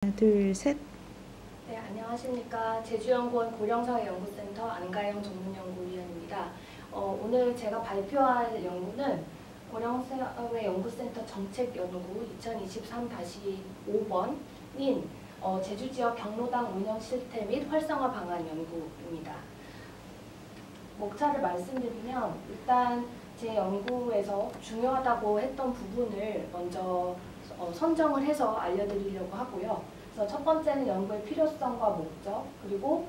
하나, 둘, 셋. 네, 안녕하십니까. 제주연구원 고령사회연구센터 안가영 전문연구위원입니다. 오늘 제가 발표할 연구는 고령사회연구센터 정책연구 2023-5번인 제주지역 경로당 운영 실태 및 활성화 방안 연구입니다. 목차를 말씀드리면 일단 제 연구에서 중요하다고 했던 부분을 먼저 선정을 해서 알려드리려고 하고요. 그래서 첫 번째는 연구의 필요성과 목적, 그리고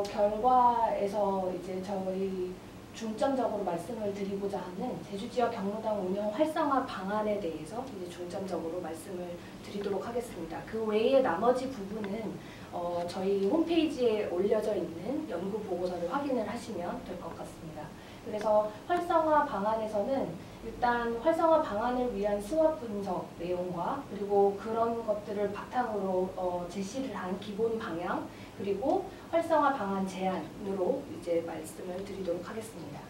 결과에서 이제 저희 중점적으로 말씀을 드리고자 하는 제주지역 경로당 운영 활성화 방안에 대해서 이제 중점적으로 말씀을 드리도록 하겠습니다. 그 외에 나머지 부분은 저희 홈페이지에 올려져 있는 연구 보고서를 확인을 하시면 될 것 같습니다. 그래서 활성화 방안에서는 일단 활성화 방안을 위한 스왓 분석 내용과 그리고 그런 것들을 바탕으로 제시를 한 기본 방향 그리고 활성화 방안 제안으로 이제 말씀을 드리도록 하겠습니다.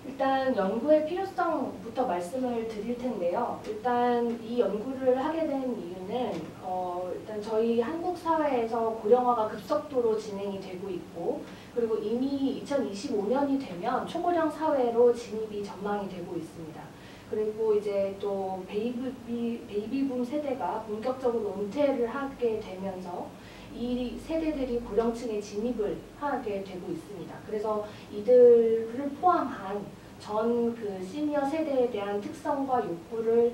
일단 연구의 필요성부터 말씀을 드릴 텐데요. 일단 이 연구를 하게 된 이유는 일단 저희 한국 사회에서 고령화가 급속도로 진행이 되고 있고 그리고 이미 2025년이 되면 초고령 사회로 진입이 전망이 되고 있습니다. 그리고 이제 또 베이비붐 세대가 본격적으로 은퇴를 하게 되면서 이 세대들이 고령층에 진입을 하게 되고 있습니다. 그래서 이들을 포함한 전 그 시니어 세대에 대한 특성과 욕구를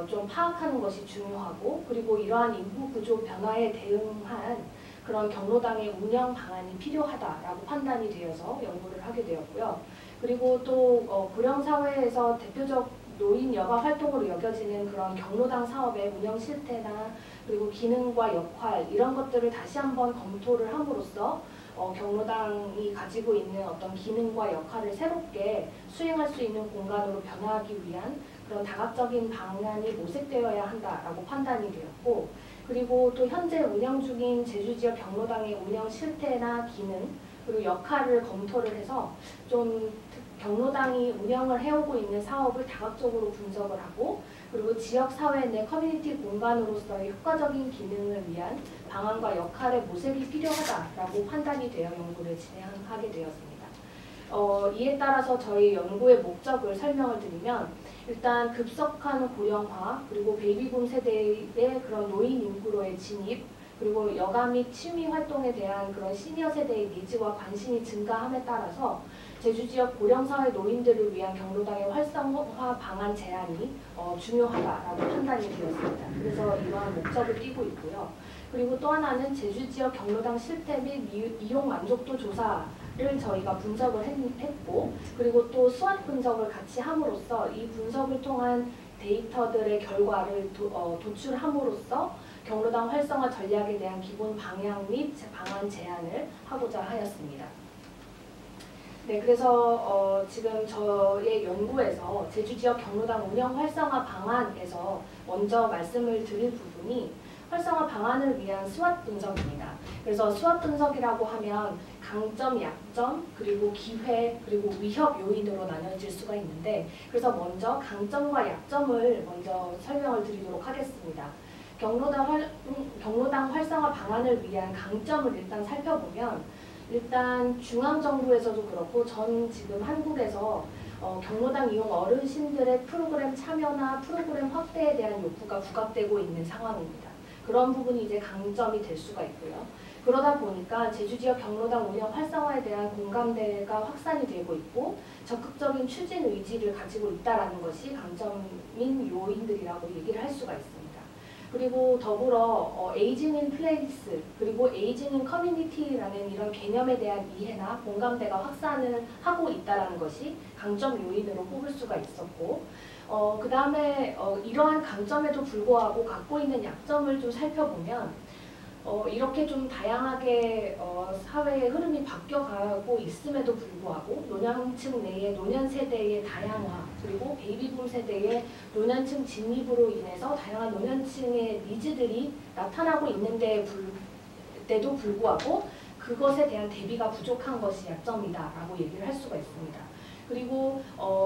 좀 파악하는 것이 중요하고 그리고 이러한 인구 구조 변화에 대응한 그런 경로당의 운영 방안이 필요하다라고 판단이 되어서 연구를 하게 되었고요. 그리고 또 고령사회에서 대표적 노인 여가 활동으로 여겨지는 그런 경로당 사업의 운영 실태나 그리고 기능과 역할 이런 것들을 다시 한번 검토를 함으로써 경로당이 가지고 있는 어떤 기능과 역할을 새롭게 수행할 수 있는 공간으로 변화하기 위한 그런 다각적인 방안이 모색되어야 한다라고 판단이 되었고 그리고 또 현재 운영 중인 제주지역 경로당의 운영 실태나 기능 그리고 역할을 검토를 해서 좀 경로당이 운영을 해오고 있는 사업을 다각적으로 분석을 하고 그리고 지역사회 내 커뮤니티 공간으로서의 효과적인 기능을 위한 방안과 역할의 모색이 필요하다라고 판단이 되어 연구를 진행하게 되었습니다. 이에 따라서 저희 연구의 목적을 설명을 드리면 일단 급속한 고령화 그리고 베이비붐 세대의 그런 노인 인구로의 진입 그리고 여가 및 취미 활동에 대한 그런 시니어 세대의 니즈와 관심이 증가함에 따라서 제주지역 고령사회 노인들을 위한 경로당의 활성화 방안 제안이 중요하다라고 판단이 되었습니다. 그래서 이러한 목적을 띠고 있고요. 그리고 또 하나는 제주지역 경로당 실태 및 이용 만족도 조사를 저희가 분석을 했고 그리고 또 수학 분석을 같이 함으로써 이 분석을 통한 데이터들의 결과를 도출함으로써 경로당 활성화 전략에 대한 기본 방향 및 방안 제안을 하고자 하였습니다. 네, 그래서 지금 저의 연구에서 제주지역 경로당 운영 활성화 방안에서 먼저 말씀을 드릴 부분이 활성화 방안을 위한 스왓 분석입니다. 그래서 스왓 분석이라고 하면 강점, 약점, 그리고 기회, 그리고 위협 요인으로 나눠질 수가 있는데 그래서 먼저 강점과 약점을 먼저 설명을 드리도록 하겠습니다. 경로당 활성화 방안을 위한 강점을 일단 살펴보면 일단 중앙정부에서도 그렇고 전 지금 한국에서 경로당 이용 어르신들의 프로그램 참여나 프로그램 확대에 대한 욕구가 부각되고 있는 상황입니다. 그런 부분이 이제 강점이 될 수가 있고요. 그러다 보니까 제주지역 경로당 운영 활성화에 대한 공감대가 확산이 되고 있고 적극적인 추진 의지를 가지고 있다는 것이 강점인 요인들이라고 얘기를 할 수가 있습니다. 그리고 더불어 에이징 인 플레이스 그리고 에이징 인 커뮤니티라는 이런 개념에 대한 이해나 공감대가 확산을 하고 있다는 것이 강점 요인으로 꼽을 수가 있었고 그 다음에 이러한 강점에도 불구하고 갖고 있는 약점을 좀 살펴보면 이렇게 좀 다양하게 사회의 흐름이 바뀌어가고 있음에도 불구하고 노년층 내의 노년 세대의 다양화 그리고 베이비붐 세대의 노년층 진입으로 인해서 다양한 노년층의 니즈들이 나타나고 있는데도 불구하고 그것에 대한 대비가 부족한 것이 약점이다라고 얘기를 할 수가 있습니다. 그리고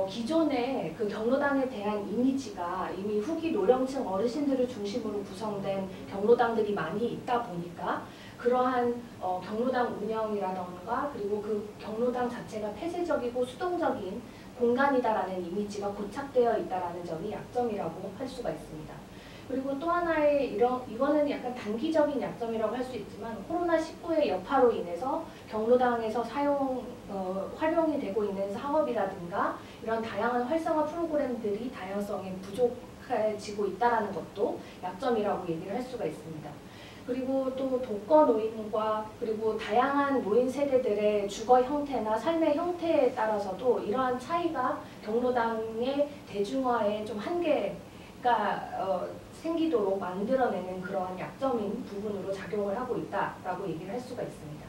기존의 그 경로당에 대한 이미지가 이미 후기 노령층 어르신들을 중심으로 구성된 경로당들이 많이 있다 보니까 그러한 경로당 운영이라던가 그리고 그 경로당 자체가 폐쇄적이고 수동적인 공간이다라는 이미지가 고착되어 있다라는 점이 약점이라고 할 수가 있습니다. 그리고 또 하나의 이거는 약간 단기적인 약점이라고 할 수 있지만 코로나19의 여파로 인해서 경로당에서 활용이 되고 있는 사업이라든가 이런 다양한 활성화 프로그램들이 다양성이 부족해지고 있다는 것도 약점이라고 얘기를 할 수가 있습니다. 그리고 또 독거 노인과 그리고 다양한 노인 세대들의 주거 형태나 삶의 형태에 따라서도 이러한 차이가 경로당의 대중화에 좀 한계가 생기도록 만들어내는 그러한 약점인 부분으로 작용을 하고 있다라고 얘기를 할 수가 있습니다.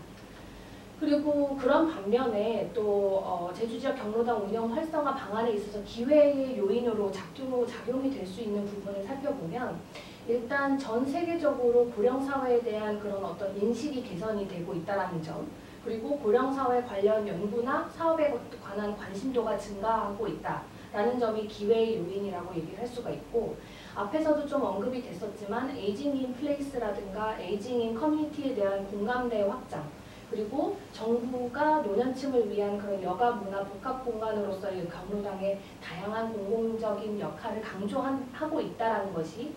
그리고 그런 반면에 또 제주지역 경로당 운영 활성화 방안에 있어서 기회의 요인으로 작용이 될 수 있는 부분을 살펴보면 일단 전 세계적으로 고령사회에 대한 그런 어떤 인식이 개선이 되고 있다는 점, 그리고 고령사회 관련 연구나 사업에 관한 관심도가 증가하고 있다라는 점이 기회의 요인이라고 얘기를 할 수가 있고, 앞에서도 좀 언급이 됐었지만 에이징 인 플레이스라든가 에이징 인 커뮤니티에 대한 공감대 확장, 그리고 정부가 노년층을 위한 그런 여가 문화 복합 공간으로서의 경로당의 다양한 공공적인 역할을 강조하고 있다는 것이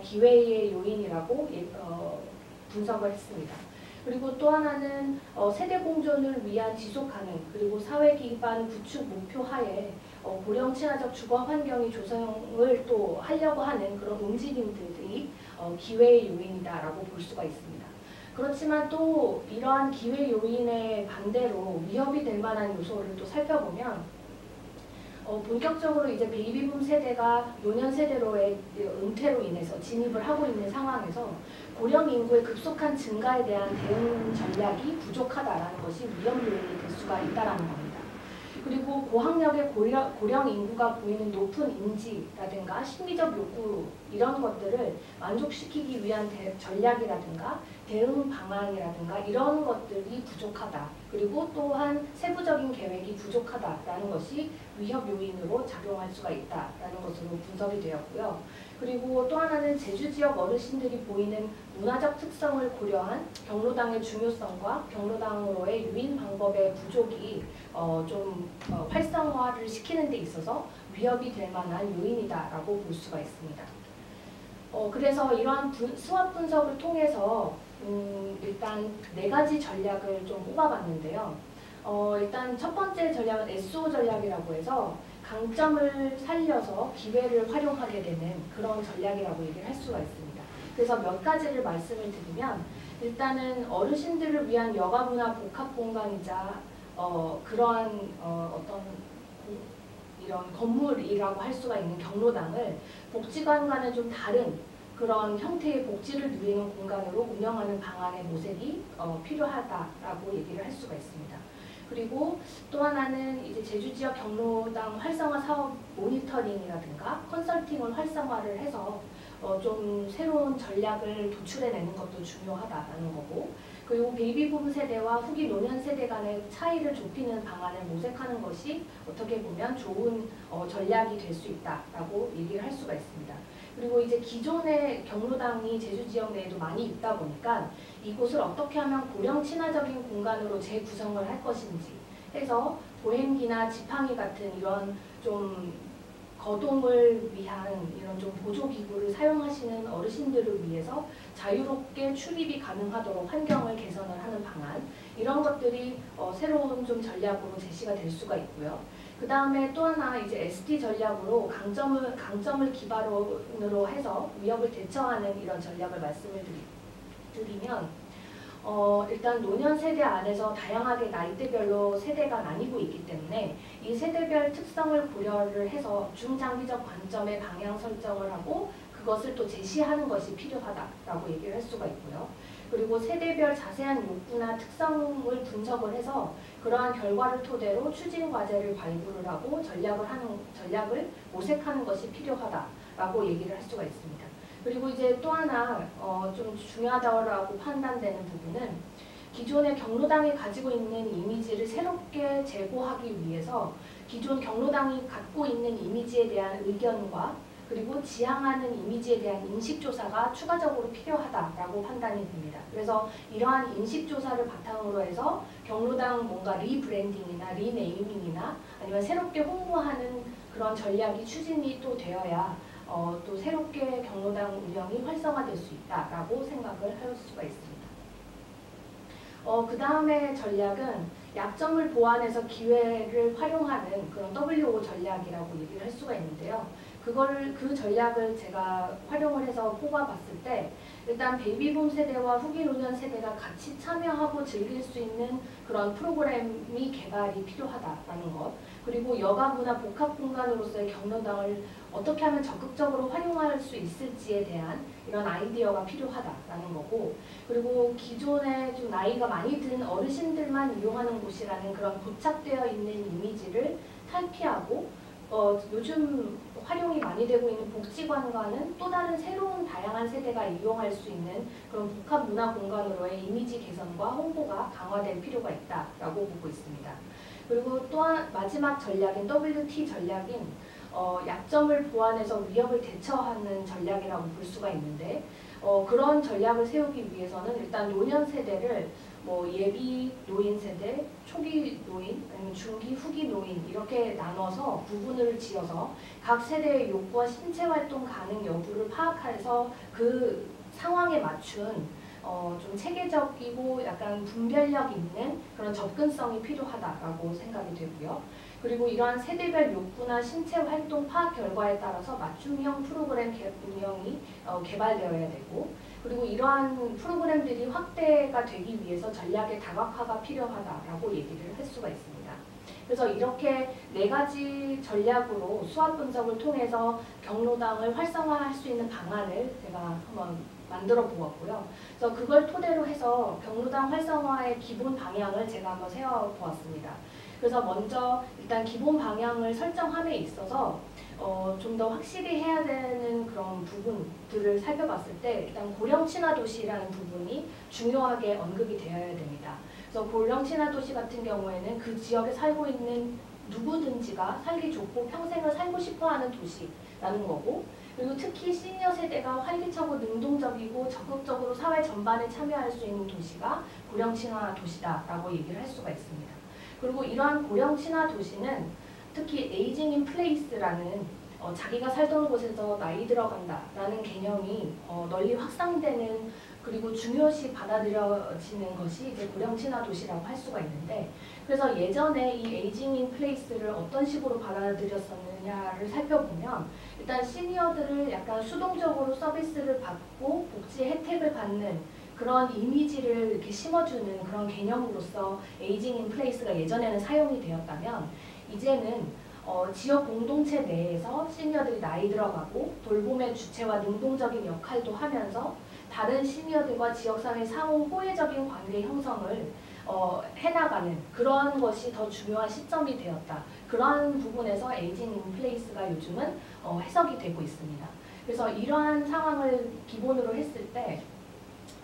기회의 요인이라고 분석을 했습니다. 그리고 또 하나는 세대 공존을 위한 지속 가능 그리고 사회 기반 구축 목표 하에 고령 친화적 주거 환경의 조성을 또 하려고 하는 그런 움직임들이 기회의 요인이다라고 볼 수가 있습니다. 그렇지만 또 이러한 기회 요인의 반대로 위협이 될 만한 요소를 또 살펴보면 본격적으로 이제 베이비붐 세대가 노년 세대로의 은퇴로 인해서 진입을 하고 있는 상황에서 고령 인구의 급속한 증가에 대한 대응 전략이 부족하다라는 것이 위험 요인이 될 수가 있다라는 겁니다. 그리고 고학력의 고령 인구가 보이는 높은 인지라든가 심리적 욕구 이런 것들을 만족시키기 위한 전략이라든가 대응 방안이라든가 이런 것들이 부족하다. 그리고 또한 세부적인 계획이 부족하다라는 것이 위협 요인으로 작용할 수가 있다라는 것으로 분석이 되었고요. 그리고 또 하나는 제주 지역 어르신들이 보이는 문화적 특성을 고려한 경로당의 중요성과 경로당으로의 유인 방법의 부족이 좀 활성화를 시키는 데 있어서 위협이 될 만한 요인이다라고 볼 수가 있습니다. 그래서 이러한 수합 분석을 통해서 일단 4가지 전략을 좀 뽑아봤는데요. 일단 첫 번째 전략은 SO 전략이라고 해서 강점을 살려서 기회를 활용하게 되는 그런 전략이라고 얘기를 할 수가 있습니다. 그래서 몇 가지를 말씀을 드리면 일단은 어르신들을 위한 여가문화 복합 공간이자 그러한 어떤 이런 건물이라고 할 수가 있는 경로당을 복지관과는 좀 다른 그런 형태의 복지를 누리는 공간으로 운영하는 방안의 모색이 필요하다라고 얘기를 할 수가 있습니다. 그리고 또 하나는 이제 제주 지역 경로당 활성화 사업 모니터링이라든가 컨설팅을 활성화를 해서 좀 새로운 전략을 도출해내는 것도 중요하다라는 거고, 그리고 베이비붐 세대와 후기 노년 세대 간의 차이를 좁히는 방안을 모색하는 것이 어떻게 보면 좋은 전략이 될 수 있다라고 얘기를 할 수가 있습니다. 그리고 이제 기존의 경로당이 제주 지역 내에도 많이 있다 보니까 이곳을 어떻게 하면 고령 친화적인 공간으로 재구성을 할 것인지 해서 보행기나 지팡이 같은 이런 좀 거동을 위한 이런 좀 보조기구를 사용하시는 어르신들을 위해서 자유롭게 출입이 가능하도록 환경을 개선을 하는 방안, 이런 것들이 새로운 좀 전략으로 제시가 될 수가 있고요. 그 다음에 또 하나 이제 SD 전략으로 강점을 기반으로 해서 위협을 대처하는 이런 전략을 말씀을 드리면 일단 노년 세대 안에서 다양하게 나이대별로 세대가 나뉘고 있기 때문에 이 세대별 특성을 고려를 해서 중장기적 관점의 방향 설정을 하고 그것을 또 제시하는 것이 필요하다라고 얘기를 할 수가 있고요. 그리고 세대별 자세한 욕구나 특성을 분석을 해서 그러한 결과를 토대로 추진 과제를 발굴을 하고 전략을 모색하는 것이 필요하다라고 얘기를 할 수가 있습니다. 그리고 이제 또 하나 좀 중요하다고 판단되는 부분은 기존의 경로당이 가지고 있는 이미지를 새롭게 제고하기 위해서 기존 경로당이 갖고 있는 이미지에 대한 의견과 그리고 지향하는 이미지에 대한 인식조사가 추가적으로 필요하다라고 판단이 됩니다. 그래서 이러한 인식조사를 바탕으로 해서 경로당 뭔가 리브랜딩이나 리네이밍이나 아니면 새롭게 홍보하는 그런 전략이 추진이 또 되어야 또 새롭게 경로당 운영이 활성화될 수 있다라고 생각을 할 수가 있습니다. 그 다음에 전략은 약점을 보완해서 기회를 활용하는 그런 WO 전략이라고 얘기를 할 수가 있는데요. 그 전략을 제가 활용을 해서 뽑아봤을 때 일단 베이비붐 세대와 후기 노년 세대가 같이 참여하고 즐길 수 있는 그런 프로그램이 개발이 필요하다라는 것, 그리고 여가부나 복합공간으로서의 경로당을 어떻게 하면 적극적으로 활용할 수 있을지에 대한 이런 아이디어가 필요하다라는 거고, 그리고 기존에 좀 나이가 많이 든 어르신들만 이용하는 곳이라는 그런 고착되어 있는 이미지를 탈피하고 요즘 활용이 많이 되고 있는 복지관과는 또 다른 새로운 다양한 세대가 이용할 수 있는 그런 복합 문화 공간으로의 이미지 개선과 홍보가 강화될 필요가 있다라고 보고 있습니다. 그리고 또한 마지막 전략인 WT 전략인 약점을 보완해서 위협을 대처하는 전략이라고 볼 수가 있는데 그런 전략을 세우기 위해서는 일단 노년 세대를 뭐 예비 노인 세대, 초기 노인, 아니면 중기, 후기 노인 이렇게 나눠서 구분을 지어서 각 세대의 욕구와 신체 활동 가능 여부를 파악해서 그 상황에 맞춘 좀 체계적이고 약간 분별력 있는 그런 접근성이 필요하다라고 생각이 되고요. 그리고 이러한 세대별 욕구나 신체 활동 파악 결과에 따라서 맞춤형 프로그램 운영이 개발되어야 되고, 그리고 이러한 프로그램들이 확대가 되기 위해서 전략의 다각화가 필요하다라고 얘기를 할 수가 있습니다. 그래서 이렇게 4가지 전략으로 수합 분석을 통해서 경로당을 활성화할 수 있는 방안을 제가 한번 만들어 보았고요. 그래서 그걸 토대로 해서 경로당 활성화의 기본 방향을 제가 한번 세워보았습니다. 그래서 먼저 일단 기본 방향을 설정함에 있어서 좀 더 확실히 해야 되는 그런 부분들을 살펴봤을 때 일단 고령 친화 도시라는 부분이 중요하게 언급이 되어야 됩니다. 그래서 고령 친화 도시 같은 경우에는 그 지역에 살고 있는 누구든지가 살기 좋고 평생을 살고 싶어하는 도시라는 거고, 그리고 특히 시니어 세대가 활기차고 능동적이고 적극적으로 사회 전반에 참여할 수 있는 도시가 고령 친화 도시다라고 얘기를 할 수가 있습니다. 그리고 이러한 고령 친화 도시는 특히 에이징 인 플레이스라는 자기가 살던 곳에서 나이 들어간다라는 개념이 널리 확산되는, 그리고 중요시 받아들여지는 것이 이제 고령 친화 도시라고 할 수가 있는데, 그래서 예전에 이 에이징 인 플레이스를 어떤 식으로 받아들였었느냐를 살펴보면 일단 시니어들을 약간 수동적으로 서비스를 받고 복지 혜택을 받는 그런 이미지를 이렇게 심어주는 그런 개념으로서 에이징 인 플레이스가 예전에는 사용이 되었다면, 이제는 지역 공동체 내에서 시니어들이 나이 들어가고 돌봄의 주체와 능동적인 역할도 하면서 다른 시니어들과 지역사회 상호 호혜적인 관계 형성을 해나가는 그런 것이 더 중요한 시점이 되었다. 그러한 부분에서 에이징 인 플레이스가 요즘은 해석이 되고 있습니다. 그래서 이러한 상황을 기본으로 했을 때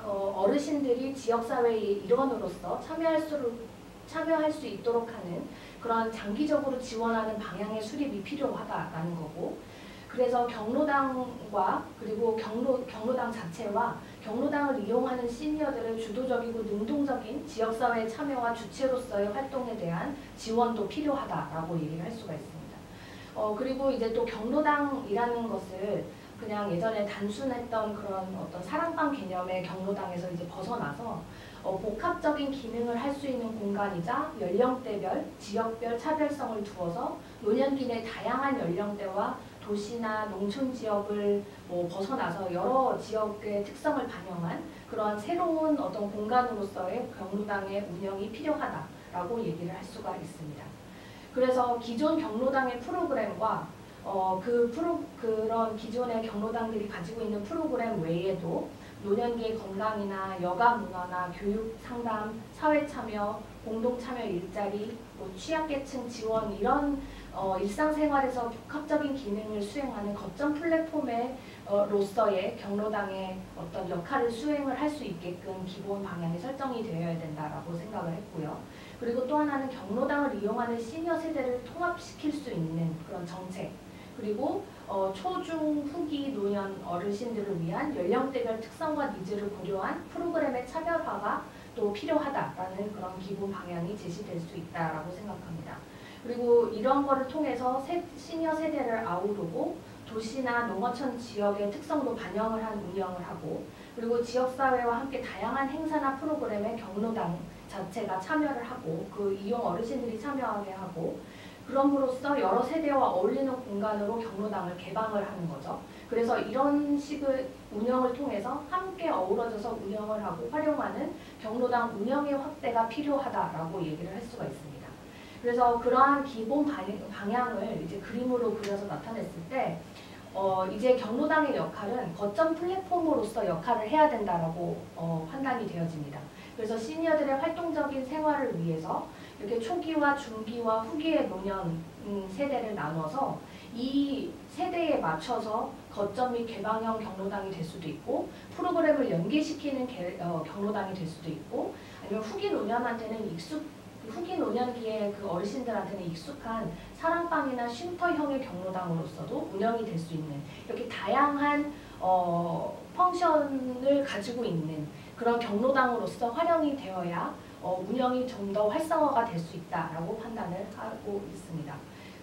어르신들이 지역사회의 일원으로서 참여할 수 있도록 하는 그런 장기적으로 지원하는 방향의 수립이 필요하다라는 거고, 그래서 경로당과 그리고 경로당 자체와 경로당을 이용하는 시니어들의 주도적이고 능동적인 지역사회 참여와 주체로서의 활동에 대한 지원도 필요하다라고 얘기를 할 수가 있습니다. 그리고 이제 또 경로당이라는 것을 그냥 예전에 단순했던 그런 어떤 사랑방 개념의 경로당에서 이제 벗어나서 복합적인 기능을 할 수 있는 공간이자 연령대별, 지역별 차별성을 두어서 노년기 내 다양한 연령대와 도시나 농촌 지역을 벗어나서 여러 지역의 특성을 반영한 그런 새로운 어떤 공간으로서의 경로당의 운영이 필요하다라고 얘기를 할 수가 있습니다. 그래서 기존 경로당의 프로그램과 그런 기존의 경로당들이 가지고 있는 프로그램 외에도 노년기의 건강이나 여가 문화나 교육, 상담, 사회 참여, 공동 참여 일자리, 취약계층 지원 이런 일상생활에서 복합적인 기능을 수행하는 거점 플랫폼의 로서의 경로당의 어떤 역할을 수행을 할 수 있게끔 기본 방향이 설정이 되어야 된다라고 생각을 했고요. 그리고 또 하나는 경로당을 이용하는 시니어 세대를 통합시킬 수 있는 그런 정책, 그리고 초, 중, 후기, 노년 어르신들을 위한 연령대별 특성과 니즈를 고려한 프로그램의 차별화가 또 필요하다라는 그런 기본 방향이 제시될 수 있다라고 생각합니다. 그리고 이런 거를 통해서 시니어 세대를 아우르고 도시나 농어촌 지역의 특성도 반영을 한 운영을 하고, 그리고 지역사회와 함께 다양한 행사나 프로그램에 경로당 자체가 참여를 하고 그 이용 어르신들이 참여하게 하고, 그럼으로써 여러 세대와 어울리는 공간으로 경로당을 개방을 하는 거죠. 그래서 이런 식의 운영을 통해서 함께 어우러져서 운영을 하고 활용하는 경로당 운영의 확대가 필요하다라고 얘기를 할 수가 있습니다. 그래서 그러한 기본 방향을 이제 그림으로 그려서 나타냈을 때 이제 경로당의 역할은 거점 플랫폼으로서 역할을 해야 된다라고 판단이 되어집니다. 그래서 시니어들의 활동적인 생활을 위해서 이렇게 초기와 중기와 후기의 노년 세대를 나눠서 이 세대에 맞춰서 거점 및 개방형 경로당이 될 수도 있고, 프로그램을 연계시키는 경로당이 될 수도 있고, 아니면 후기 노년한테는 후기 노년기에 그 어르신들한테는 익숙한 사랑방이나 쉼터형의 경로당으로서도 운영이 될 수 있는, 이렇게 다양한 펑션을 가지고 있는 그런 경로당으로서 활용이 되어야 운영이 좀 더 활성화가 될 수 있다라고 판단을 하고 있습니다.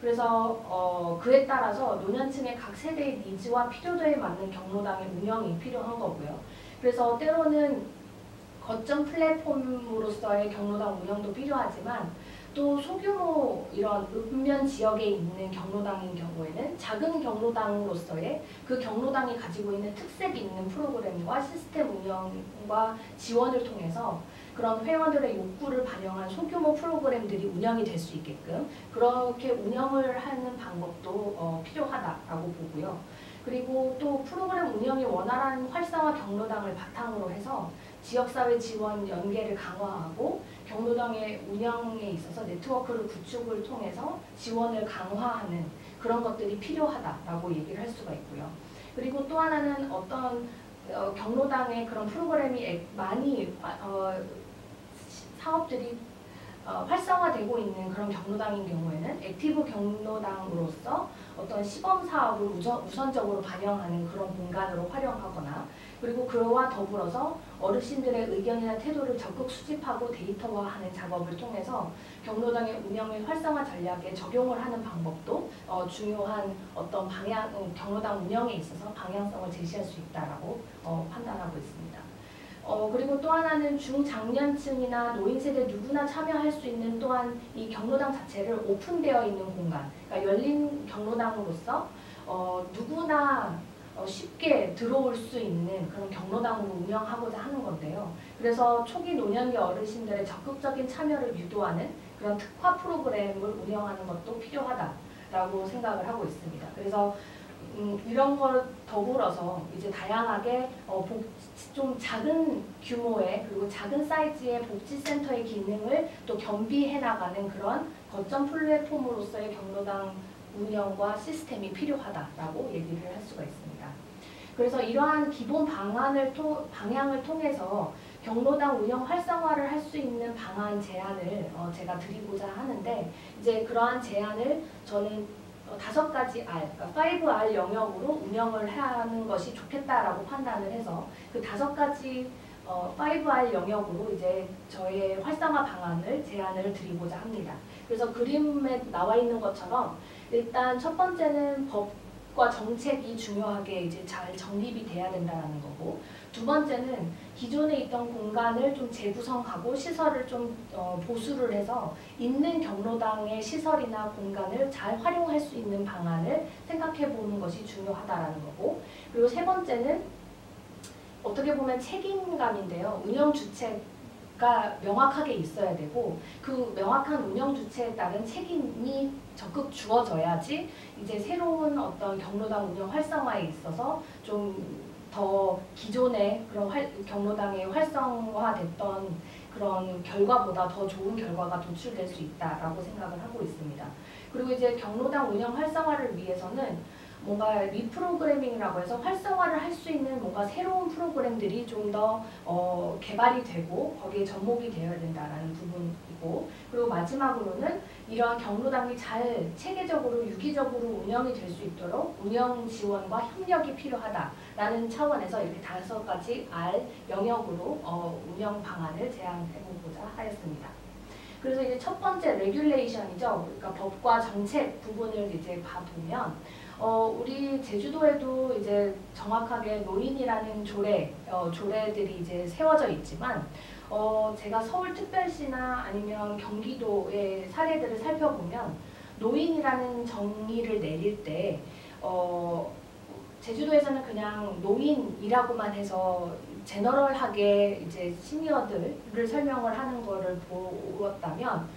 그래서 그에 따라서 노년층의 각 세대의 니즈와 필요도에 맞는 경로당의 운영이 필요한 거고요. 그래서 때로는 거점 플랫폼으로서의 경로당 운영도 필요하지만, 또 소규모 이런 읍면 지역에 있는 경로당인 경우에는 작은 경로당으로서의 그 경로당이 가지고 있는 특색 있는 프로그램과 시스템 운영과 지원을 통해서 그런 회원들의 욕구를 반영한 소규모 프로그램들이 운영이 될 수 있게끔 그렇게 운영을 하는 방법도 필요하다라고 보고요. 그리고 또 프로그램 운영이 원활한 활성화 경로당을 바탕으로 해서 지역사회 지원 연계를 강화하고 경로당의 운영에 있어서 네트워크를 구축을 통해서 지원을 강화하는 그런 것들이 필요하다라고 얘기를 할 수가 있고요. 그리고 또 하나는 어떤 경로당의 그런 프로그램이 많이 사업들이 활성화되고 있는 그런 경로당인 경우에는 액티브 경로당으로서 어떤 시범 사업을 우선적으로 반영하는 그런 공간으로 활용하거나, 그리고 그와 더불어서 어르신들의 의견이나 태도를 적극 수집하고 데이터화하는 작업을 통해서 경로당의 운영의 활성화 전략에 적용을 하는 방법도 중요한 어떤 경로당 운영에 있어서 방향성을 제시할 수 있다라고 판단하고 있습니다. 그리고 또 하나는 중장년층이나 노인세대 누구나 참여할 수 있는 또한 이 경로당 자체를 오픈되어 있는 공간, 그러니까 열린 경로당으로서 누구나 쉽게 들어올 수 있는 그런 경로당으로 운영하고자 하는 건데요. 그래서 초기 노년기 어르신들의 적극적인 참여를 유도하는 그런 특화 프로그램을 운영하는 것도 필요하다라고 생각을 하고 있습니다. 그래서 이런 걸 더불어서 이제 다양하게 좀 작은 규모의 그리고 작은 사이즈의 복지센터의 기능을 또 겸비해 나가는 그런 거점 플랫폼으로서의 경로당 운영과 시스템이 필요하다라고 얘기를 할 수가 있습니다. 그래서 이러한 기본 방향을 통해서 경로당 운영 활성화를 할 수 있는 방안 제안을 제가 드리고자 하는데, 이제 그러한 제안을 저는 5가지 R, 그러니까 5R 영역으로 운영을 하는 것이 좋겠다라고 판단을 해서 그 5가지 5R 영역으로 이제 저의 활성화 방안을 제안을 드리고자 합니다. 그래서 그림에 나와 있는 것처럼 일단 첫 번째는 법과 정책이 중요하게 이제 잘 정립이 돼야 된다는 거고, 두 번째는 기존에 있던 공간을 좀 재구성하고 시설을 좀 보수를 해서 있는 경로당의 시설이나 공간을 잘 활용할 수 있는 방안을 생각해 보는 것이 중요하다라는 거고, 그리고 세 번째는 어떻게 보면 책임감인데요. 운영 주체가 명확하게 있어야 되고, 그 명확한 운영 주체에 따른 책임이 적극 주어져야지 이제 새로운 어떤 경로당 운영 활성화에 있어서 좀 더 기존의 그런 경로당에 활성화됐던 그런 결과보다 더 좋은 결과가 도출될 수 있다라고 생각을 하고 있습니다. 그리고 이제 경로당 운영 활성화를 위해서는 뭔가 리프로그래밍이라고 해서 활성화를 할 수 있는 뭔가 새로운 프로그램들이 좀 더 개발이 되고 거기에 접목이 되어야 된다라는 부분이고, 그리고 마지막으로는 이러한 경로당이 잘 체계적으로 유기적으로 운영이 될 수 있도록 운영 지원과 협력이 필요하다라는 차원에서 이렇게 5가지 R 영역으로 운영 방안을 제안해보고자 하였습니다. 그래서 이제 첫 번째 레귤레이션이죠. 그러니까 법과 정책 부분을 이제 봐보면 우리 제주도에도 이제 정확하게 노인이라는 조례들이 이제 세워져 있지만 제가 서울특별시나 아니면 경기도의 사례들을 살펴보면 노인이라는 정의를 내릴 때 제주도에서는 그냥 노인이라고만 해서 제너럴하게 이제 시니어들을 설명을 하는 거를 보았다면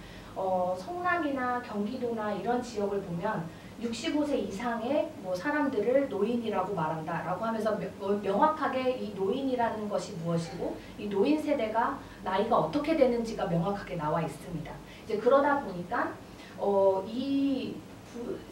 성남이나 경기도나 이런 지역을 보면 65세 이상의 사람들을 노인이라고 말한다라고 하면서 명확하게 이 노인이라는 것이 무엇이고 이 노인 세대가 나이가 어떻게 되는지가 명확하게 나와 있습니다. 이제 그러다 보니까 이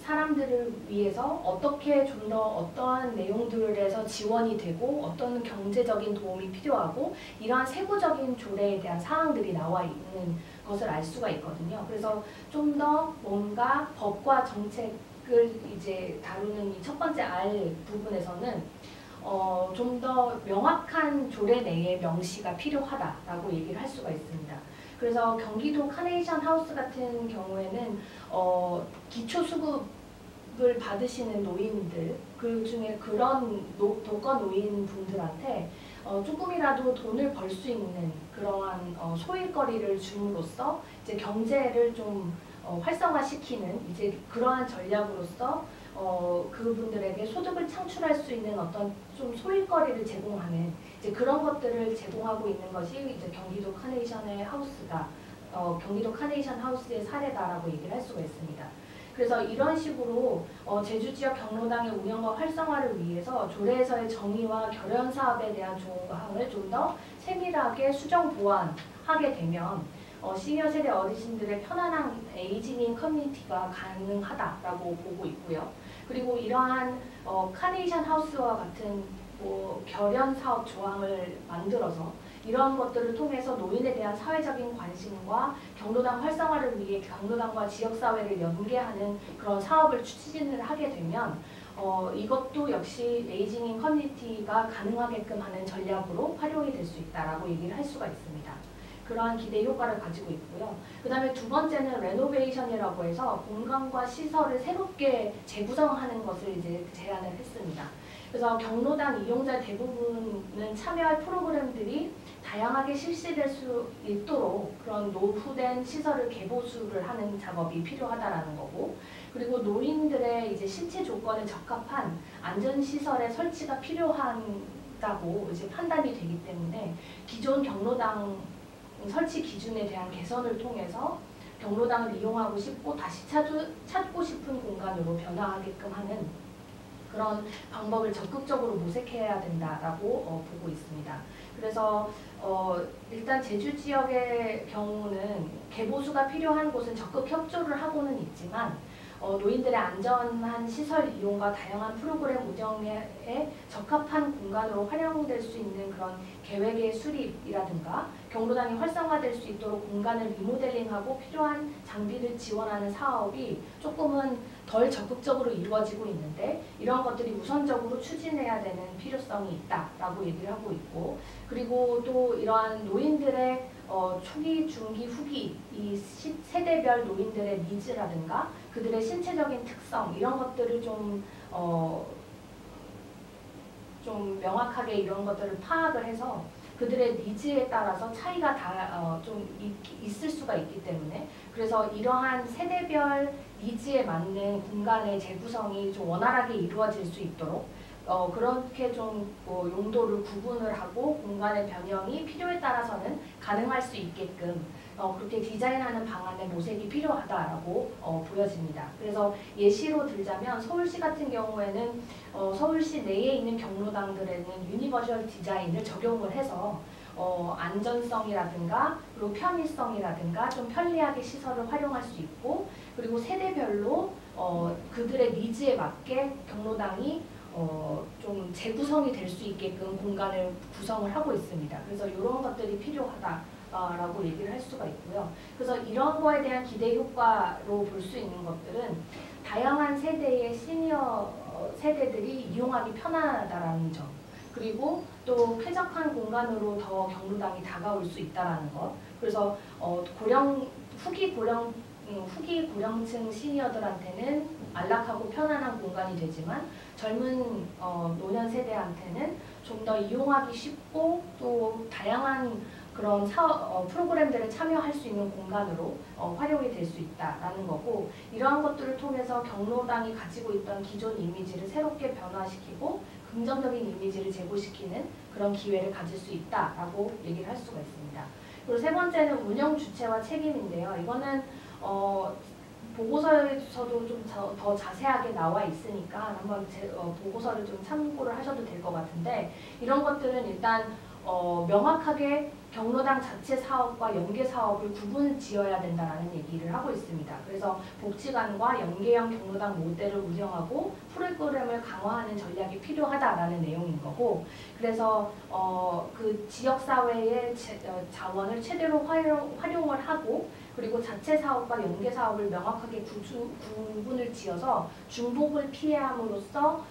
사람들을 위해서 어떻게 좀 더 어떠한 내용들에서 지원이 되고 어떤 경제적인 도움이 필요하고 이러한 세부적인 조례에 대한 사항들이 나와 있는 것을 알 수가 있거든요. 그래서 좀 더 뭔가 법과 정책을 이제 다루는 이 첫 번째 R 부분에서는 좀 더 명확한 조례 내의 명시가 필요하다라고 얘기를 할 수가 있습니다. 그래서 경기도 카네이션 하우스 같은 경우에는 기초수급을 받으시는 노인들, 그 중에 그런 독거 노인 분들한테 조금이라도 돈을 벌 수 있는 그러한 소일거리를 줌으로써 이제 경제를 좀 활성화시키는 이제 그러한 전략으로서 그분들에게 소득을 창출할 수 있는 어떤 좀 소일거리를 제공하는 이제 그런 것들을 제공하고 있는 것이 이제 경기도 카네이션의 하우스다, 경기도 카네이션 하우스의 사례다라고 얘기를 할 수가 있습니다. 그래서 이런 식으로 제주 지역 경로당의 운영과 활성화를 위해서 조례에서의 정의와 결연 사업에 대한 조항을 좀 더 세밀하게 수정 보완하게 되면 시니어 세대 어르신들의 편안한 에이징인 커뮤니티가 가능하다라고 보고 있고요. 그리고 이러한 카네이션 하우스와 같은 결연 사업 조항을 만들어서 이러한 것들을 통해서 노인에 대한 사회적인 관심과 경로당 활성화를 위해 경로당과 지역사회를 연계하는 그런 사업을 추진을 하게 되면 이것도 역시 에이징인 커뮤니티가 가능하게끔 하는 전략으로 활용이 될 수 있다라고 얘기를 할 수가 있습니다. 그러한 기대 효과를 가지고 있고요. 그 다음에 두 번째는 레노베이션이라고 해서 공간과 시설을 새롭게 재구성하는 것을 이제 제안을 했습니다. 그래서 경로당 이용자 대부분은 참여할 프로그램들이 다양하게 실시될 수 있도록 그런 노후된 시설을 개보수를 하는 작업이 필요하다라는 거고, 그리고 노인들의 이제 신체 조건에 적합한 안전시설의 설치가 필요하다고 이제 판단이 되기 때문에 기존 경로당 설치 기준에 대한 개선을 통해서 경로당을 이용하고 싶고 다시 찾고 싶은 공간으로 변화하게끔 하는 그런 방법을 적극적으로 모색해야 된다라고 보고 있습니다. 그래서 일단 제주 지역의 경우는 개보수가 필요한 곳은 적극 협조를 하고는 있지만 노인들의 안전한 시설 이용과 다양한 프로그램 운영에 적합한 공간으로 활용될 수 있는 그런 계획의 수립이라든가 경로당이 활성화될 수 있도록 공간을 리모델링하고 필요한 장비를 지원하는 사업이 조금은 덜 적극적으로 이루어지고 있는데 이런 것들이 우선적으로 추진해야 되는 필요성이 있다라고 얘기를 하고 있고, 그리고 또 이러한 노인들의 초기, 중기, 후기 이 세대별 노인들의 니즈라든가 그들의 신체적인 특성 이런 것들을 좀 명확하게 이런 것들을 파악을 해서 그들의 니즈에 따라서 차이가 좀 있을 수가 있기 때문에 그래서 이러한 세대별 니즈에 맞는 공간의 재구성이 좀 원활하게 이루어질 수 있도록 그렇게 좀 용도를 구분을 하고 공간의 변형이 필요에 따라서는 가능할 수 있게끔 그렇게 디자인하는 방안의 모색이 필요하다라고 보여집니다. 그래서 예시로 들자면 서울시 같은 경우에는 서울시 내에 있는 경로당들에는 유니버셜 디자인을 적용을 해서 안전성이라든가 그리고 편의성이라든가 좀 편리하게 시설을 활용할 수 있고, 그리고 세대별로 그들의 니즈에 맞게 경로당이 좀 재구성이 될 수 있게끔 공간을 구성을 하고 있습니다. 그래서 이런 것들이 필요하다라고 얘기를 할 수가 있고요. 그래서 이런 거에 대한 기대 효과로 볼 수 있는 것들은 다양한 세대의 시니어 세대들이 이용하기 편하다라는 점, 그리고 또 쾌적한 공간으로 더 경로당이 다가올 수 있다는 것. 그래서 후기 고령층 시니어들한테는 안락하고 편안한 공간이 되지만 젊은 노년 세대한테는 좀 더 이용하기 쉽고 또 다양한 그런 프로그램들에 참여할 수 있는 공간으로 활용이 될 수 있다라는 거고, 이러한 것들을 통해서 경로당이 가지고 있던 기존 이미지를 새롭게 변화시키고 긍정적인 이미지를 제고시키는 그런 기회를 가질 수 있다라고 얘기를 할 수가 있습니다. 그리고 세 번째는 운영 주체와 책임인데요. 이거는 보고서에서도 좀 더 자세하게 나와 있으니까 한번 보고서를 좀 참고를 하셔도 될 것 같은데, 이런 것들은 일단 명확하게 경로당 자체 사업과 연계 사업을 구분 지어야 된다는 얘기를 하고 있습니다. 그래서 복지관과 연계형 경로당 모델을 운영하고 프로그램을 강화하는 전략이 필요하다라는 내용인 거고, 그래서 그 지역사회의 자원을 최대로 활용을 하고, 그리고 자체 사업과 연계 사업을 명확하게 구분을 지어서 중복을 피함으로써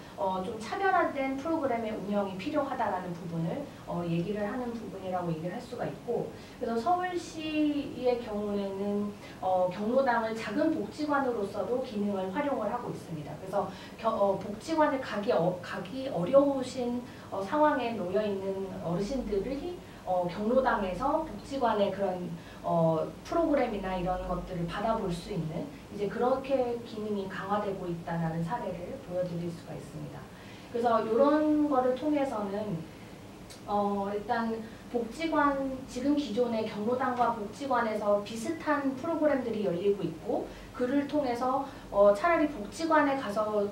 좀 차별화된 프로그램의 운영이 필요하다라는 부분을 얘기를 하는 부분이라고 얘기를 할 수가 있고, 그래서 서울시의 경우에는 경로당을 작은 복지관으로서도 기능을 활용을 하고 있습니다. 그래서 복지관을 가기 어려우신 상황에 놓여 있는 어르신들이 경로당에서 복지관의 그런 프로그램이나 이런 것들을 받아볼 수 있는 이제 그렇게 기능이 강화되고 있다는 사례를 보여드릴 수가 있습니다. 그래서 이런 거를 통해서는 일단 복지관, 지금 기존의 경로당과 복지관에서 비슷한 프로그램들이 열리고 있고, 그를 통해서 차라리 복지관에 가서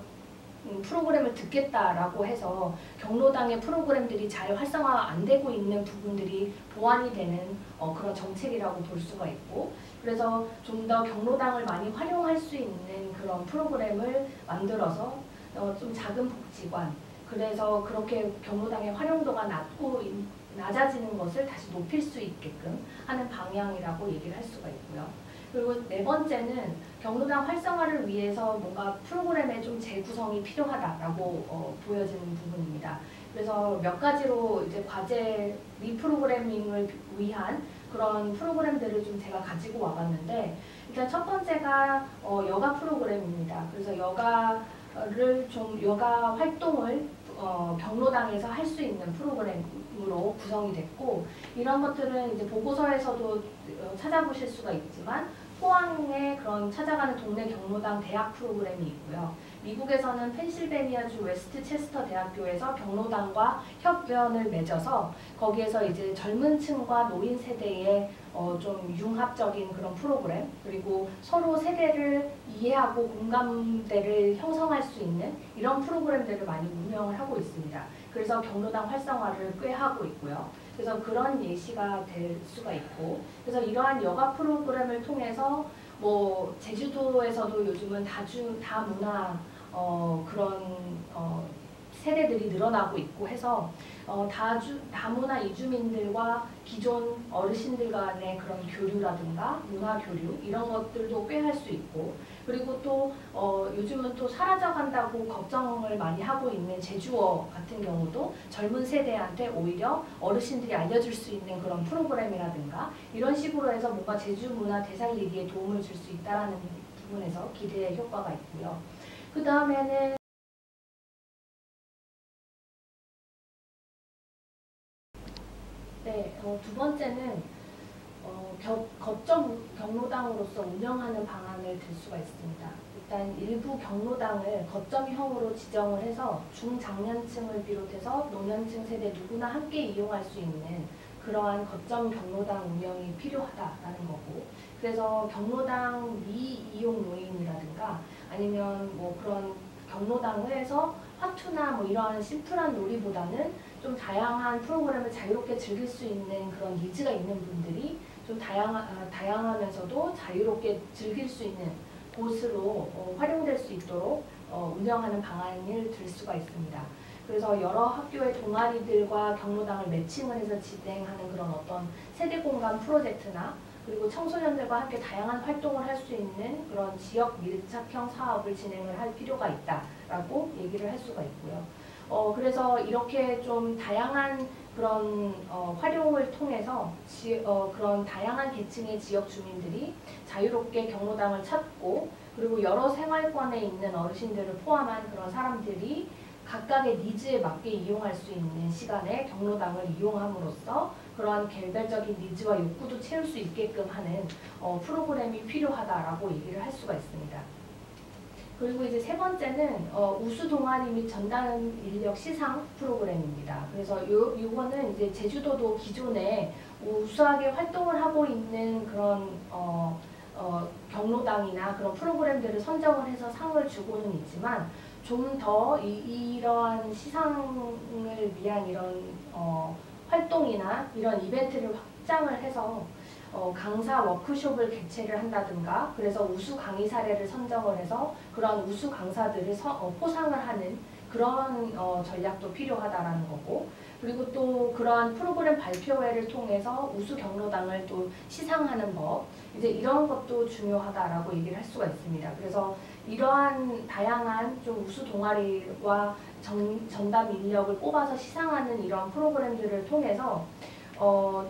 프로그램을 듣겠다라고 해서 경로당의 프로그램들이 잘 활성화가 안 되고 있는 부분들이 보완이 되는 그런 정책이라고 볼 수가 있고, 그래서 좀 더 경로당을 많이 활용할 수 있는 그런 프로그램을 만들어서 좀 작은 복지관, 그래서 그렇게 경로당의 활용도가 낮아지는 것을 다시 높일 수 있게끔 하는 방향이라고 얘기를 할 수가 있고요. 그리고 네 번째는 경로당 활성화를 위해서 뭔가 프로그램의 좀 재구성이 필요하다라고 보여지는 부분입니다. 그래서 몇 가지로 이제 과제 리프로그래밍을 위한 그런 프로그램들을 좀 제가 가지고 와봤는데, 일단 첫 번째가 여가 프로그램입니다. 그래서 여가 활동을 경로당에서 할 수 있는 프로그램으로 구성이 됐고, 이런 것들은 이제 보고서에서도 찾아보실 수가 있지만 포항에 그런 찾아가는 동네 경로당 대학 프로그램이 있고요. 미국에서는 펜실베니아주 웨스트체스터 대학교에서 경로당과 협연을 맺어서 거기에서 이제 젊은 층과 노인 세대의 좀 융합적인 그런 프로그램, 그리고 서로 세대를 이해하고 공감대를 형성할 수 있는 이런 프로그램들을 많이 운영을 하고 있습니다. 그래서 경로당 활성화를 꽤 하고 있고요. 그래서 그런 예시가 될 수가 있고, 그래서 이러한 여가 프로그램을 통해서 뭐 제주도에서도 요즘은 다문화 그런 세대들이 늘어나고 있고 해서 다문화 이주민들과 기존 어르신들 간의 그런 교류라든가 문화 교류 이런 것들도 꽤 할 수 있고, 그리고 또 요즘은 또 사라져간다고 걱정을 많이 하고 있는 제주어 같은 경우도 젊은 세대한테 오히려 어르신들이 알려줄 수 있는 그런 프로그램이라든가 이런 식으로 해서 뭔가 제주 문화 되살리기에 도움을 줄 수 있다는 부분에서 기대 효과가 있고요. 그 다음에는 두 번째는 거점 경로당으로서 운영하는 방안을 들 수가 있습니다. 일단 일부 경로당을 거점형으로 지정을 해서 중장년층을 비롯해서 노년층 세대 누구나 함께 이용할 수 있는 그러한 거점 경로당 운영이 필요하다라는 거고, 그래서 경로당 미이용 노인이라든가 아니면 뭐 그런 경로당에서 화투나 뭐 이러한 심플한 놀이보다는 좀 다양한 프로그램을 자유롭게 즐길 수 있는 그런 니즈가 있는 분들이 좀 다양하면서도 자유롭게 즐길 수 있는 곳으로 활용될 수 있도록 운영하는 방안을 들 수가 있습니다. 그래서 여러 학교의 동아리들과 경로당을 매칭을 해서 진행하는 그런 어떤 세대 공간 프로젝트나 그리고 청소년들과 함께 다양한 활동을 할 수 있는 그런 지역 밀착형 사업을 진행을 할 필요가 있다라고 얘기를 할 수가 있고요. 그래서 이렇게 좀 다양한 그런 활용을 통해서 그런 다양한 계층의 지역 주민들이 자유롭게 경로당을 찾고, 그리고 여러 생활권에 있는 어르신들을 포함한 그런 사람들이 각각의 니즈에 맞게 이용할 수 있는 시간에 경로당을 이용함으로써 그러한 개별적인 니즈와 욕구도 채울 수 있게끔 하는 프로그램이 필요하다라고 얘기를 할 수가 있습니다. 그리고 이제 세 번째는 우수 동아리 및 전담 인력 시상 프로그램입니다. 그래서 요거는 이제 제주도도 기존에 우수하게 활동을 하고 있는 그런 경로당이나 그런 프로그램들을 선정을 해서 상을 주고는 있지만, 좀 더 이러한 시상을 위한 이런 활동이나 이런 이벤트를 확장을 해서 강사 워크숍을 개최를 한다든가, 그래서 우수 강의 사례를 선정을 해서 그런 우수 강사들을 포상을 하는 그런 전략도 필요하다라는 거고, 그리고 또 그러한 프로그램 발표회를 통해서 우수 경로당을 또 시상하는 법, 이제 이런 것도 중요하다라고 얘기를 할 수가 있습니다. 그래서 이러한 다양한 좀 우수 동아리와 전담 인력을 뽑아서 시상하는 이런 프로그램들을 통해서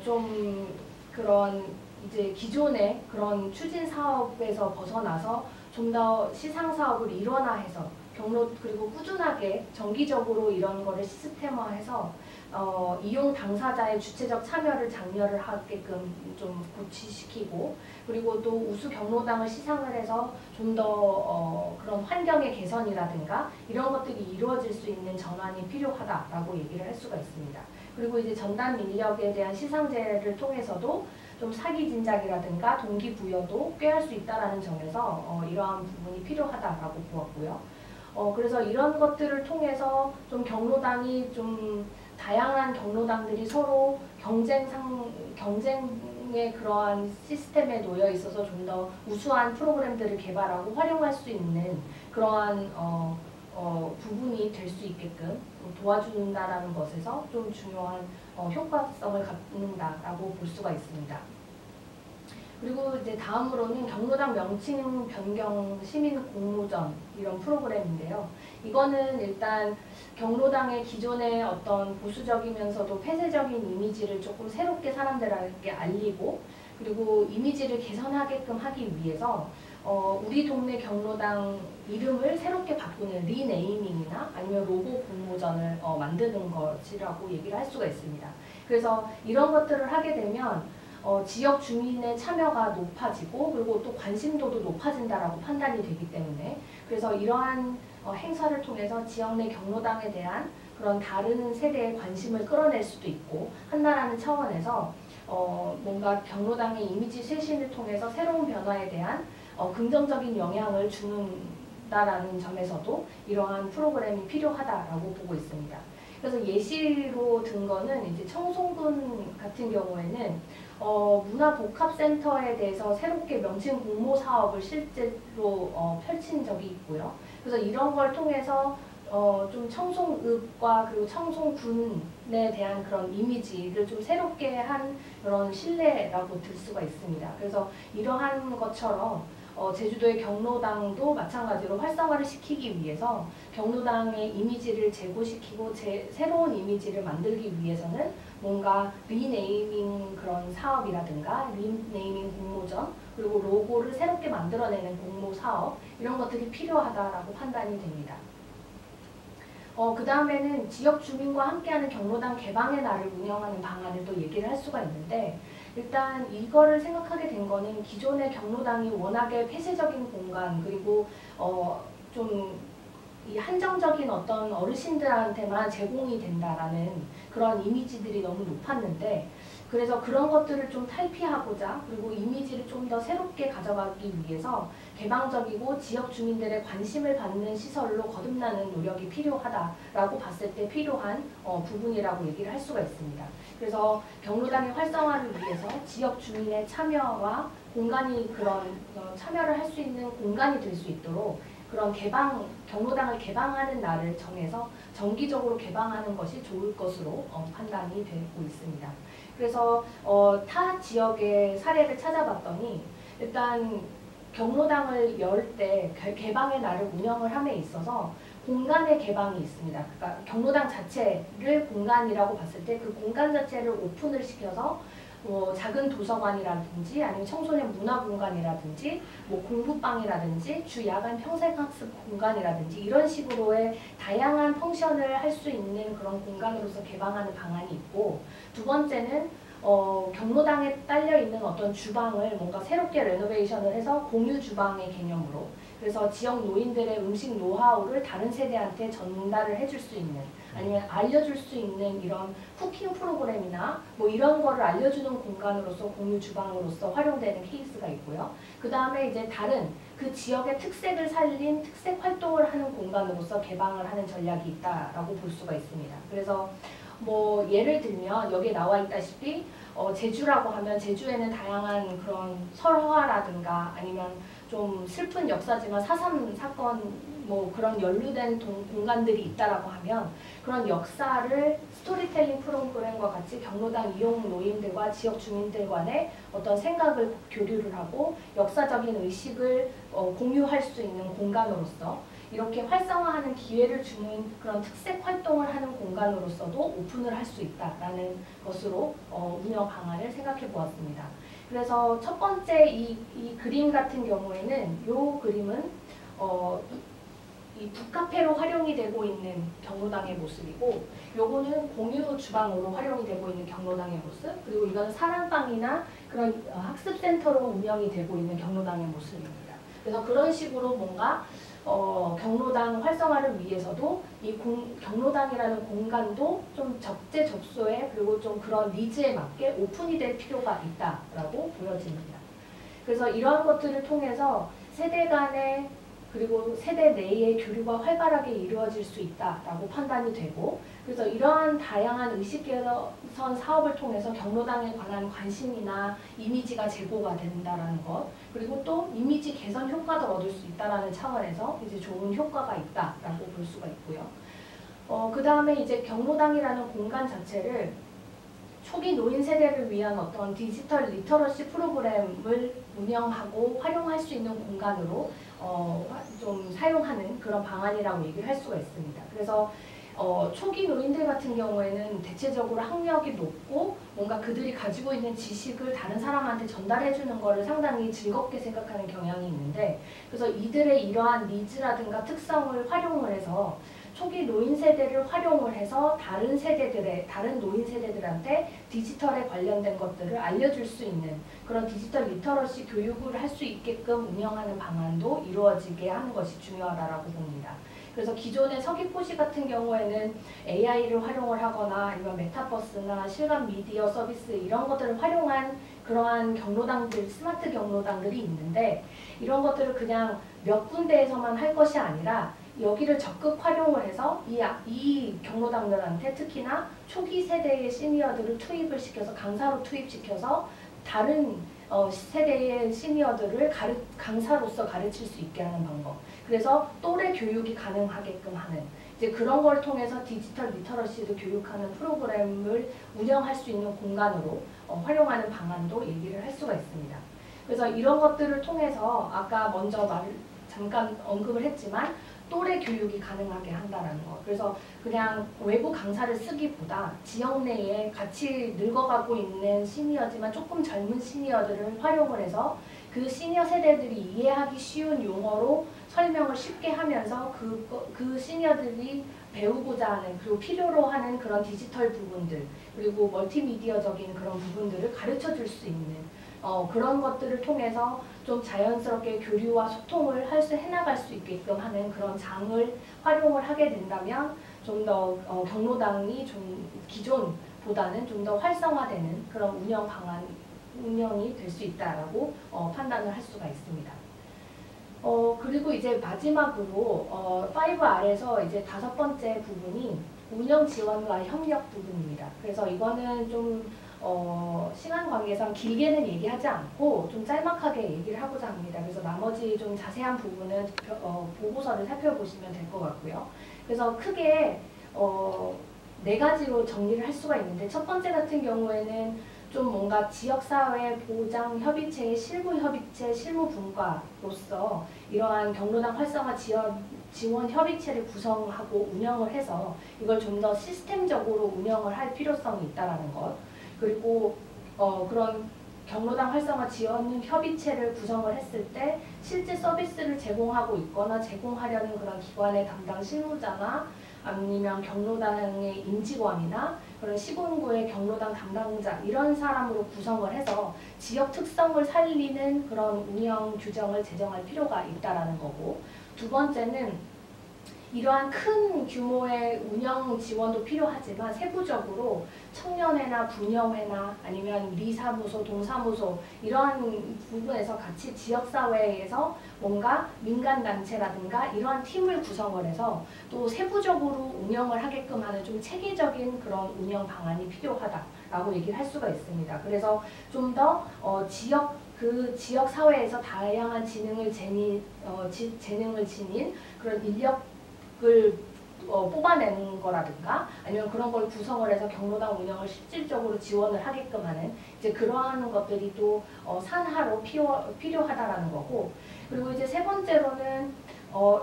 좀 그런 이제 기존의 그런 추진 사업에서 벗어나서 좀 더 시상 사업을 일원화해서 그리고 꾸준하게 정기적으로 이런 거를 시스템화해서 이용 당사자의 주체적 참여를 장려를 하게끔 좀 고취시키고, 그리고 또 우수 경로당을 시상을 해서 좀 더 그런 환경의 개선이라든가 이런 것들이 이루어질 수 있는 전환이 필요하다라고 얘기를 할 수가 있습니다. 그리고 이제 전담 인력에 대한 시상제를 통해서도 좀 사기 진작이라든가 동기부여도 꾀할 수 있다라는 점에서 이러한 부분이 필요하다라고 보았고요. 그래서 이런 것들을 통해서 좀 경로당이 좀 다양한 경로당들이 서로 경쟁의 그러한 시스템에 놓여 있어서 좀 더 우수한 프로그램들을 개발하고 활용할 수 있는 그러한 부분이 될 수 있게끔 도와준다라는 것에서 좀 중요한 효과성을 갖는다라고 볼 수가 있습니다. 그리고 이제 다음으로는 경로당 명칭 변경 시민 공모전 이런 프로그램인데요. 이거는 일단 경로당의 기존의 어떤 보수적이면서도 폐쇄적인 이미지를 조금 새롭게 사람들에게 알리고, 그리고 이미지를 개선하게끔 하기 위해서 우리 동네 경로당 이름을 새롭게 바꾸는 리네이밍이나 아니면 로고 공모전을 만드는 것이라고 얘기를 할 수가 있습니다. 그래서 이런 것들을 하게 되면 지역 주민의 참여가 높아지고, 그리고 또 관심도도 높아진다라고 판단이 되기 때문에, 그래서 이러한 행사를 통해서 지역 내 경로당에 대한 그런 다른 세대의 관심을 끌어낼 수도 있고 한다라는 차원에서 뭔가 경로당의 이미지 쇄신을 통해서 새로운 변화에 대한 긍정적인 영향을 주는다라는 점에서도 이러한 프로그램이 필요하다라고 보고 있습니다. 그래서 예시로 든 거는 이제 청송군 같은 경우에는 문화복합센터에 대해서 새롭게 명칭 공모 사업을 실제로 펼친 적이 있고요. 그래서 이런 걸 통해서 좀 청송읍과 그리고 청송군에 대한 그런 이미지를 좀 새롭게 한 그런 신뢰라고 들 수가 있습니다. 그래서 이러한 것처럼 제주도의 경로당도 마찬가지로 활성화를 시키기 위해서 경로당의 이미지를 재고시키고 새로운 이미지를 만들기 위해서는 뭔가 리네이밍 그런 사업이라든가 리네이밍 공모전, 그리고 로고를 새롭게 만들어내는 공모 사업, 이런 것들이 필요하다라고 판단이 됩니다. 그 다음에는 지역 주민과 함께하는 경로당 개방의 날을 운영하는 방안을 또 얘기를 할 수가 있는데, 일단 이거를 생각하게 된 거는 기존의 경로당이 워낙에 폐쇄적인 공간 그리고 좀 이 한정적인 어떤 어르신들한테만 제공이 된다라는 그런 이미지들이 너무 높았는데 그래서 그런 것들을 좀 탈피하고자 그리고 이미지를 좀 더 새롭게 가져가기 위해서 개방적이고 지역 주민들의 관심을 받는 시설로 거듭나는 노력이 필요하다라고 봤을 때 필요한 부분이라고 얘기를 할 수가 있습니다. 그래서 경로당의 활성화를 위해서 지역 주민의 참여와 공간이 그런 참여를 할 수 있는 공간이 될 수 있도록 그런 경로당을 개방하는 날을 정해서 정기적으로 개방하는 것이 좋을 것으로 판단이 되고 있습니다. 그래서 타 지역의 사례를 찾아봤더니 일단 경로당을 열 때 개방의 날을 운영을 함에 있어서 공간의 개방이 있습니다. 그러니까 경로당 자체를 공간이라고 봤을 때 그 공간 자체를 오픈을 시켜서 작은 도서관이라든지 아니면 청소년 문화공간이라든지 공부방이라든지 주 야간 평생학습 공간이라든지 이런 식으로의 다양한 펑션을 할 수 있는 그런 공간으로서 개방하는 방안이 있고 두 번째는 경로당에 딸려있는 어떤 주방을 뭔가 새롭게 레노베이션을 해서 공유 주방의 개념으로 그래서 지역 노인들의 음식 노하우를 다른 세대한테 전달을 해줄 수 있는 아니면 알려줄 수 있는 이런 쿠킹 프로그램이나 이런 거를 알려주는 공간으로서 공유 주방으로서 활용되는 케이스가 있고요. 그 다음에 이제 다른 그 지역의 특색을 살린 특색 활동을 하는 공간으로서 개방을 하는 전략이 있다라고 볼 수가 있습니다. 그래서 예를 들면 여기에 나와 있다시피 제주라고 하면 제주에는 다양한 그런 설화라든가 아니면 좀 슬픈 역사지만 4.3 사건 그런 연루된 공간들이 있다라고 하면 그런 역사를 스토리텔링 프로그램과 같이 경로당 이용 노인들과 지역 주민들 간의 어떤 생각을 교류를 하고 역사적인 의식을 공유할 수 있는 공간으로서 이렇게 활성화하는 기회를 주는 그런 특색 활동을 하는 공간으로서도 오픈을 할 수 있다라는 것으로 운영 방안을 생각해 보았습니다. 그래서 첫 번째 이 그림 같은 경우에는 이 그림은 이 북카페로 활용이 되고 있는 경로당의 모습이고 요거는 공유 주방으로 활용이 되고 있는 경로당의 모습 그리고 이건 사랑방이나 그런 학습센터로 운영이 되고 있는 경로당의 모습입니다. 그래서 그런 식으로 뭔가 경로당 활성화를 위해서도 이 경로당이라는 공간도 좀 적재적소에 그리고 좀 그런 니즈에 맞게 오픈이 될 필요가 있다라고 보여집니다. 그래서 이러한 것들을 통해서 세대 간의 그리고 세대 내의 교류가 활발하게 이루어질 수 있다라고 판단이 되고 그래서 이러한 다양한 의식개선 사업을 통해서 경로당에 관한 관심이나 이미지가 제고가 된다라는 것 그리고 또 이미지 개선 효과도 얻을 수 있다라는 차원에서 이제 좋은 효과가 있다라고 볼 수가 있고요. 그 다음에 이제 경로당이라는 공간 자체를 초기 노인 세대를 위한 어떤 디지털 리터러시 프로그램을 운영하고 활용할 수 있는 공간으로 좀 사용하는 그런 방안이라고 얘기를 할 수가 있습니다. 그래서 초기 노인들 같은 경우에는 대체적으로 학력이 높고 뭔가 그들이 가지고 있는 지식을 다른 사람한테 전달해주는 것을 상당히 즐겁게 생각하는 경향이 있는데 그래서 이들의 이러한 니즈라든가 특성을 활용을 해서 초기 노인 세대를 활용을 해서 다른 노인 세대들한테 디지털에 관련된 것들을 알려줄 수 있는 그런 디지털 리터러시 교육을 할 수 있게끔 운영하는 방안도 이루어지게 하는 것이 중요하다고 봅니다. 그래서 기존의 서귀포시 같은 경우에는 AI를 활용을 하거나 아니면 메타버스나 실감 미디어 서비스 이런 것들을 활용한 그러한 경로당들, 스마트 경로당들이 있는데 이런 것들을 그냥 몇 군데에서만 할 것이 아니라 여기를 적극 활용을 해서 이 경로당들한테 특히나 초기 세대의 시니어들을 투입을 시켜서 강사로 투입시켜서 다른 세대의 시니어들을 강사로서 가르칠 수 있게 하는 방법 그래서 또래 교육이 가능하게끔 하는 이제 그런 걸 통해서 디지털 리터러시를 교육하는 프로그램을 운영할 수 있는 공간으로 활용하는 방안도 얘기를 할 수가 있습니다. 그래서 이런 것들을 통해서 아까 먼저 잠깐 언급을 했지만 또래 교육이 가능하게 한다는 것. 그래서 그냥 외부 강사를 쓰기보다 지역 내에 같이 늙어가고 있는 시니어지만 조금 젊은 시니어들을 활용을 해서 그 시니어 세대들이 이해하기 쉬운 용어로 설명을 쉽게 하면서 그 시니어들이 배우고자 하는 그리고 필요로 하는 그런 디지털 부분들 그리고 멀티미디어적인 그런 부분들을 가르쳐 줄 수 있는 그런 것들을 통해서 좀 자연스럽게 교류와 소통을 해나갈 수 있게끔 하는 그런 장을 활용을 하게 된다면 좀 더 경로당이 좀 기존보다는 좀 더 활성화되는 그런 운영이 될 수 있다라고 판단을 할 수가 있습니다. 그리고 이제 마지막으로 5R에서 이제 5번째 부분이 운영 지원과 협력 부분입니다. 그래서 이거는 좀 시간 관계상 길게는 얘기하지 않고 좀 짤막하게 얘기를 하고자 합니다. 그래서 나머지 좀 자세한 부분은 보고서를 살펴보시면 될 것 같고요. 그래서 크게 4가지로 정리를 할 수가 있는데 첫 번째 같은 경우에는 좀 뭔가 지역사회 보장 협의체의 실무 협의체, 실무 분과로서 이러한 경로당 활성화 지원 협의체를 구성하고 운영을 해서 이걸 좀 더 시스템적으로 운영을 할 필요성이 있다는 것. 그리고 그런 경로당 활성화 지원 협의체를 구성을 했을 때 실제 서비스를 제공하고 있거나 제공하려는 그런 기관의 담당 실무자나 아니면 경로당의 임직원이나 그런 시군구의 경로당 담당자 이런 사람으로 구성을 해서 지역 특성을 살리는 그런 운영 규정을 제정할 필요가 있다는 거고, 두 번째는 이러한 큰 규모의 운영 지원도 필요하지만 세부적으로 청년회나 분여회나 아니면 리사무소, 동사무소 이러한 부분에서 같이 지역사회에서 뭔가 민간단체라든가 이러한 팀을 구성을 해서 또 세부적으로 운영을 하게끔 하는 좀 체계적인 그런 운영 방안이 필요하다라고 얘기를 할 수가 있습니다. 그래서 좀 더 지역 사회에서 다양한 재능을 지닌 그런 인력을 뽑아내는 거라든가 아니면 그런 걸 구성을 해서 경로당 운영을 실질적으로 지원을 하게끔 하는 이제 그러한 것들이 또 산하로 필요하다라는 거고, 그리고 이제 세 번째로는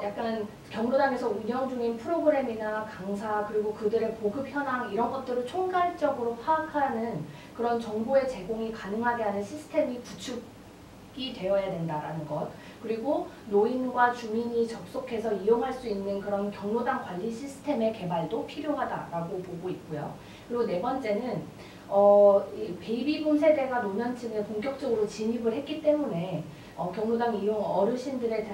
약간 경로당에서 운영 중인 프로그램이나 강사 그리고 그들의 보급 현황 이런 것들을 총괄적으로 파악하는 그런 정보의 제공이 가능하게 하는 시스템이 구축이 되어야 된다라는 것. 그리고 노인과 주민이 접속해서 이용할 수 있는 그런 경로당 관리 시스템의 개발도 필요하다라고 보고 있고요. 그리고 네 번째는 베이비붐 세대가 노년층에 본격적으로 진입을 했기 때문에 경로당 이용 어르신들에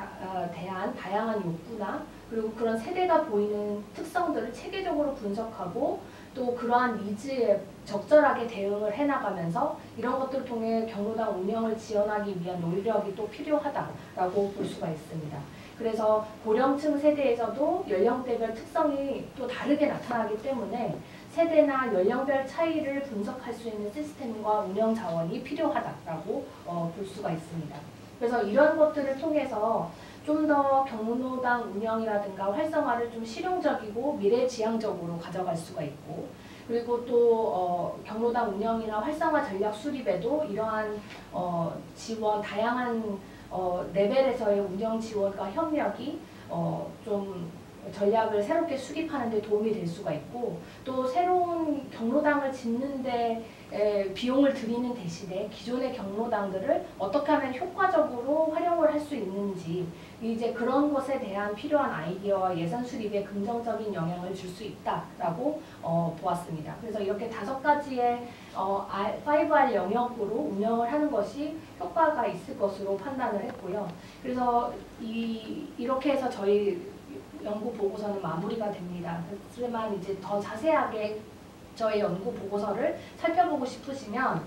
대한 다양한 욕구나 그리고 그런 세대가 보이는 특성들을 체계적으로 분석하고 또 그러한 니즈에 적절하게 대응을 해나가면서 이런 것들을 통해 경로당 운영을 지원하기 위한 노력이 또 필요하다라고 볼 수가 있습니다. 그래서 고령층 세대에서도 연령대별 특성이 또 다르게 나타나기 때문에 세대나 연령별 차이를 분석할 수 있는 시스템과 운영 자원이 필요하다라고 볼 수가 있습니다. 그래서 이런 것들을 통해서 좀 더 경로당 운영이라든가 활성화를 좀 실용적이고 미래지향적으로 가져갈 수가 있고, 그리고 또 경로당 운영이나 활성화 전략 수립에도 이러한 지원, 다양한 레벨에서의 운영 지원과 협력이 좀 전략을 새롭게 수립하는 데 도움이 될 수가 있고, 또 새로운 경로당을 짓는 데 비용을 들이는 대신에 기존의 경로당들을 어떻게 하면 효과적으로 활용을 할 수 있는지 이제 그런 것에 대한 필요한 아이디어와 예산 수립에 긍정적인 영향을 줄 수 있다라고 보았습니다. 그래서 이렇게 5가지의 5R 영역으로 운영을 하는 것이 효과가 있을 것으로 판단을 했고요. 그래서 이렇게 해서 저희 연구 보고서는 마무리가 됩니다. 하지만 이제 더 자세하게 저희 연구 보고서를 살펴보고 싶으시면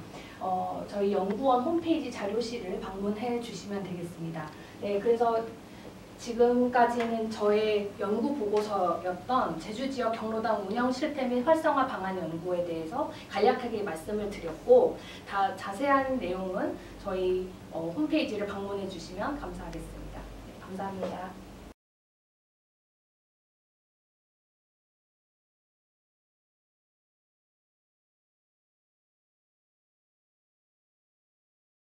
저희 연구원 홈페이지 자료실을 방문해 주시면 되겠습니다. 네, 그래서 지금까지는 저의 연구 보고서였던 제주지역 경로당 운영 실태 및 활성화 방안 연구에 대해서 간략하게 말씀을 드렸고, 다 자세한 내용은 저희 홈페이지를 방문해 주시면 감사하겠습니다. 네, 감사합니다.